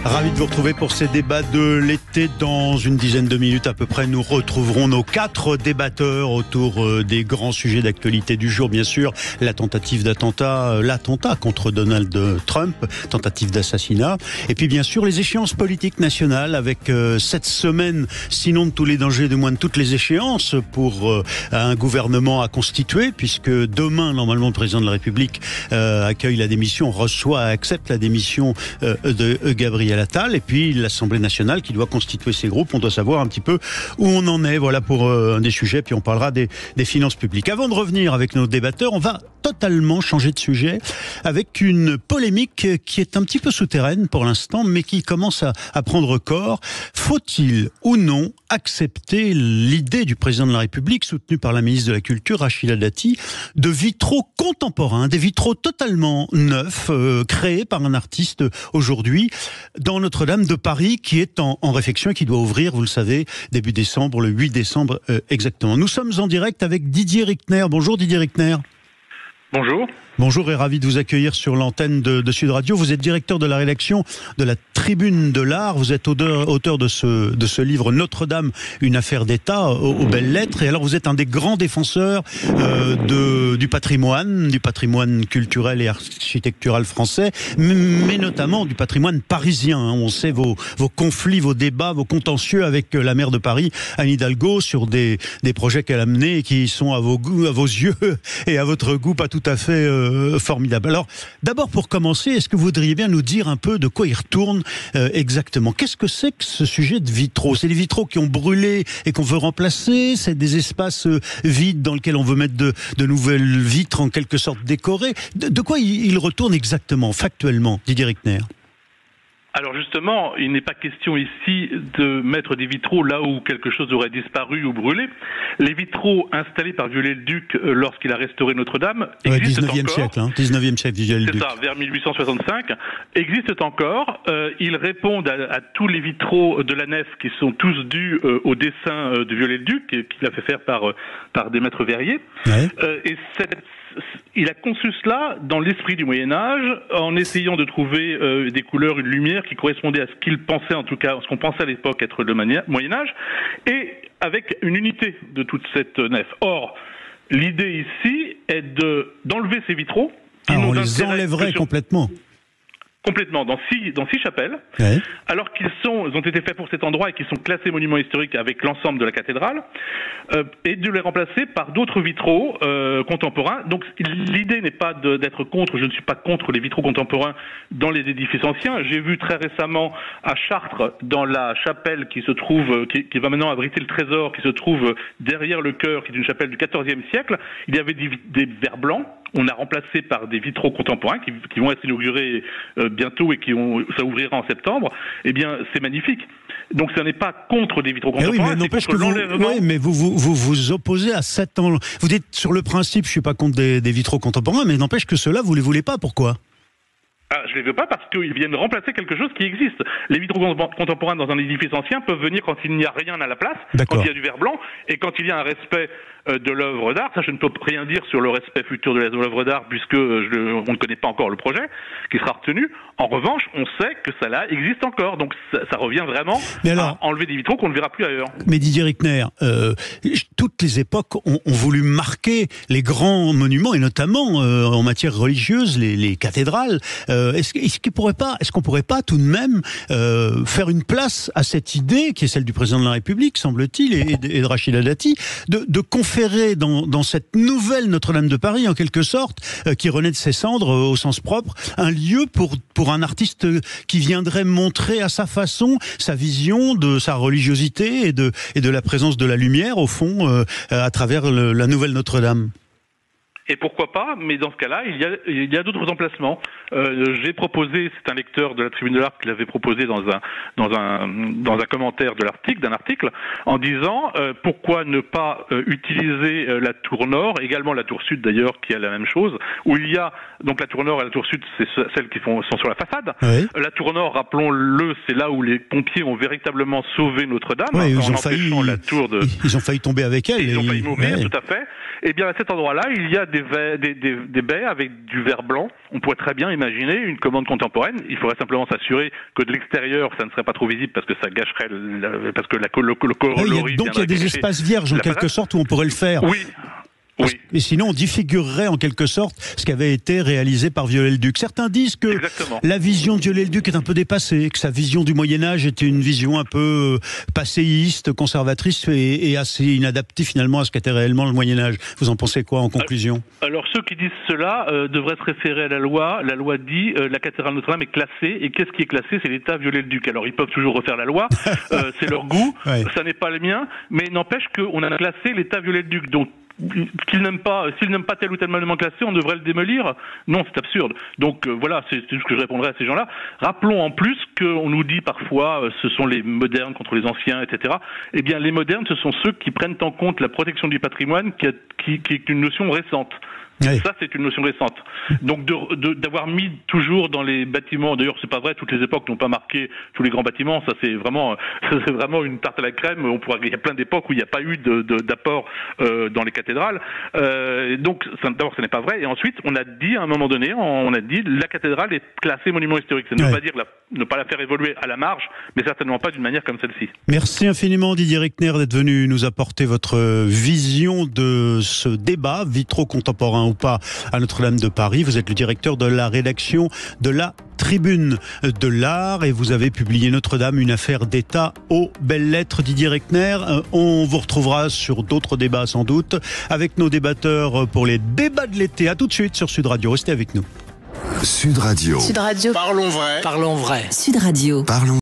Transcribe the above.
Ravi de vous retrouver pour ces débats de l'été. Dans une dizaine de minutes à peu près, nous retrouverons nos 4 débatteurs autour des grands sujets d'actualité du jour. Bien sûr, la tentative d'attentat, l'attentat contre Donald Trump, tentative d'assassinat. Et puis bien sûr, les échéances politiques nationales avec cette semaine, sinon de tous les dangers, du moins de toutes les échéances pour un gouvernement à constituer, puisque demain, normalement, le président de la République accueille la démission, accepte la démission de Gabriel Attal, et puis l'Assemblée nationale qui doit constituer ses groupes. On doit savoir un petit peu où on en est. Voilà pour un des sujets, puis on parlera des finances publiques. Avant de revenir avec nos débatteurs, on va totalement changer de sujet avec une polémique qui est un petit peu souterraine pour l'instant, mais qui commence à prendre corps. Faut-il ou non accepter l'idée du président de la République, soutenue par la ministre de la Culture, Rachida Dati, de vitraux contemporains, des vitraux totalement neufs, créés par un artiste aujourd'hui, dans Notre-Dame de Paris, qui est en réfection et qui doit ouvrir, vous le savez, début décembre, le 8 décembre exactement. Nous sommes en direct avec Didier Rickner. Bonjour Didier Rickner. Bonjour. Bonjour et ravi de vous accueillir sur l'antenne de Sud Radio. Vous êtes directeur de la rédaction de la Tribune de l'Art. Vous êtes auteur de ce livre Notre-Dame, une affaire d'État aux belles lettres. Et alors vous êtes un des grands défenseurs du patrimoine culturel et architectural français, mais notamment du patrimoine parisien. On sait vos conflits, vos débats, vos contentieux avec la maire de Paris, Anne Hidalgo, sur des projets qu'elle a menés et qui sont à vos yeux et à votre goût pas tout à fait formidable. Alors, d'abord pour commencer, est-ce que vous voudriez bien nous dire un peu de quoi il retourne exactement? Qu'est-ce que c'est que ce sujet de vitraux? C'est des vitraux qui ont brûlé et qu'on veut remplacer? C'est des espaces vides dans lesquels on veut mettre de nouvelles vitres en quelque sorte décorées? De quoi il retourne exactement, factuellement, Didier Rickner? Alors justement, il n'est pas question ici de mettre des vitraux là où quelque chose aurait disparu ou brûlé. Les vitraux installés par Viollet-le-Duc lorsqu'il a restauré Notre-Dame existent 19e encore. Siècle, 19e siècle, Viollet-le-Duc. C'est ça, vers 1865, existent encore. Ils répondent à tous les vitraux de la nef qui sont tous dus au dessin de Viollet-le-Duc, qu'il a fait faire par des maîtres verriers. Ouais. Il a conçu cela dans l'esprit du Moyen-Âge, en essayant de trouver des couleurs, une lumière qui correspondait à ce qu'il pensait, en tout cas, ce qu'on pensait à l'époque être le Moyen-Âge, et avec une unité de toute cette nef. Or, l'idée ici est d'enlever ces vitraux. On les enlèverait complètement. Complètement, dans six chapelles, ouais. Alors qu'ils ont été faits pour cet endroit et qu'ils sont classés monuments historiques avec l'ensemble de la cathédrale, et de les remplacer par d'autres vitraux contemporains. Donc l'idée n'est pas d'être contre, je ne suis pas contre les vitraux contemporains dans les édifices anciens. J'ai vu très récemment à Chartres, dans la chapelle qui se trouve, qui va maintenant abriter le trésor, qui se trouve derrière le chœur, qui est une chapelle du XIVe siècle, il y avait des verres blancs. On a remplacé par des vitraux contemporains qui vont être inaugurés bientôt et ça ouvrira en septembre. Eh bien, c'est magnifique. Donc, ça n'est pas contre des vitraux contemporains. Oui, mais n'empêche que vous opposez à 7 ans. Vous dites sur le principe, je suis pas contre des vitraux contemporains, mais n'empêche que ceux-là, vous les voulez pas. Pourquoi? Je les veux pas parce qu'ils viennent remplacer quelque chose qui existe. Les vitraux contemporains dans un édifice ancien peuvent venir quand il n'y a rien à la place, quand il y a du verre blanc, et quand il y a un respect de l'œuvre d'art. Ça, je ne peux rien dire sur le respect futur de l'œuvre d'art puisque on ne connaît pas encore le projet qui sera retenu. En revanche, on sait que ça là existe encore. Donc ça revient vraiment à enlever des vitraux qu'on ne verra plus ailleurs. Mais Didier Rickner, toutes les époques ont voulu marquer les grands monuments et notamment en matière religieuse, les cathédrales. Est-ce qu'on pourrait pas tout de même faire une place à cette idée qui est celle du président de la République, semble-t-il, et de Rachida Dati, de conférer dans cette nouvelle Notre-Dame de Paris, en quelque sorte, qui renaît de ses cendres au sens propre, un lieu pour un artiste qui viendrait montrer à sa façon sa vision de sa religiosité et de la présence de la lumière, au fond, à travers la nouvelle Notre-Dame. Et pourquoi pas, mais dans ce cas-là, il y a d'autres emplacements. J'ai proposé, c'est un lecteur de la Tribune de l'Art qui l'avait proposé dans un commentaire d'un article, en disant pourquoi ne pas utiliser la tour nord, également la tour sud d'ailleurs, qui a la même chose, où il y a, donc la tour nord et la tour sud, c'est celles qui sont sur la façade. Oui. La tour nord, rappelons-le, c'est là où les pompiers ont véritablement sauvé Notre-Dame, oui, en empêchant la tour de... Ils ont failli tomber avec elle. Ils ont failli mourir, tout à fait. Et bien à cet endroit-là, il y a des baies avec du verre blanc. On pourrait très bien y imaginer une commande contemporaine. Il faudrait simplement s'assurer que de l'extérieur, ça ne serait pas trop visible parce que ça gâcherait, parce que le coloris. Donc il y a des espaces vierges en quelque sorte où on pourrait le faire. Oui. Oui. Et sinon, on défigurerait en quelque sorte ce qui avait été réalisé par Viollet-le-Duc. Certains disent que la vision de Viollet-le-Duc est un peu dépassée, que sa vision du Moyen-Âge était une vision un peu passéiste, conservatrice et assez inadaptée finalement à ce qu'était réellement le Moyen-Âge. Vous en pensez quoi en conclusion ? Alors ceux qui disent cela devraient se référer à la loi. La loi dit la cathédrale Notre-Dame est classée. Et qu'est-ce qui est classé ? C'est l'État Viollet-le-Duc. Alors ils peuvent toujours refaire la loi. C'est leur goût. Ouais. Ça n'est pas le mien. Mais n'empêche qu'on a classé l'État Viollet-le-Duc. Donc s'il n'aime pas tel ou tel monument classé, on devrait le démolir. Non, c'est absurde. Donc voilà, c'est tout ce que je répondrai à ces gens-là. Rappelons en plus qu'on nous dit parfois ce sont les modernes contre les anciens, etc. Eh bien, les modernes, ce sont ceux qui prennent en compte la protection du patrimoine, qui est une notion récente. Oui. Ça, c'est une notion récente. Donc, d'avoir mis toujours dans les bâtiments, d'ailleurs, c'est pas vrai, toutes les époques n'ont pas marqué tous les grands bâtiments, ça c'est vraiment une tarte à la crème. Il y a plein d'époques où il n'y a pas eu d'apport dans les cathédrales. Donc, d'abord, ce n'est pas vrai. Et ensuite, on a dit, à un moment donné, la cathédrale est classée monument historique. Ça ne veut pas dire ne pas la faire évoluer à la marge, mais certainement pas d'une manière comme celle-ci. Merci infiniment, Didier Reckner, d'être venu nous apporter votre vision de ce débat, vitraux contemporains ou pas à Notre-Dame de Paris. Vous êtes le directeur de la rédaction de la Tribune de l'Art et vous avez publié Notre-Dame, une affaire d'État aux belles lettres. Didier Reckner, on vous retrouvera sur d'autres débats sans doute avec nos débatteurs pour les débats de l'été. À tout de suite sur Sud Radio. Restez avec nous. Sud Radio. Sud Radio. Parlons vrai. Parlons vrai. Sud Radio. Parlons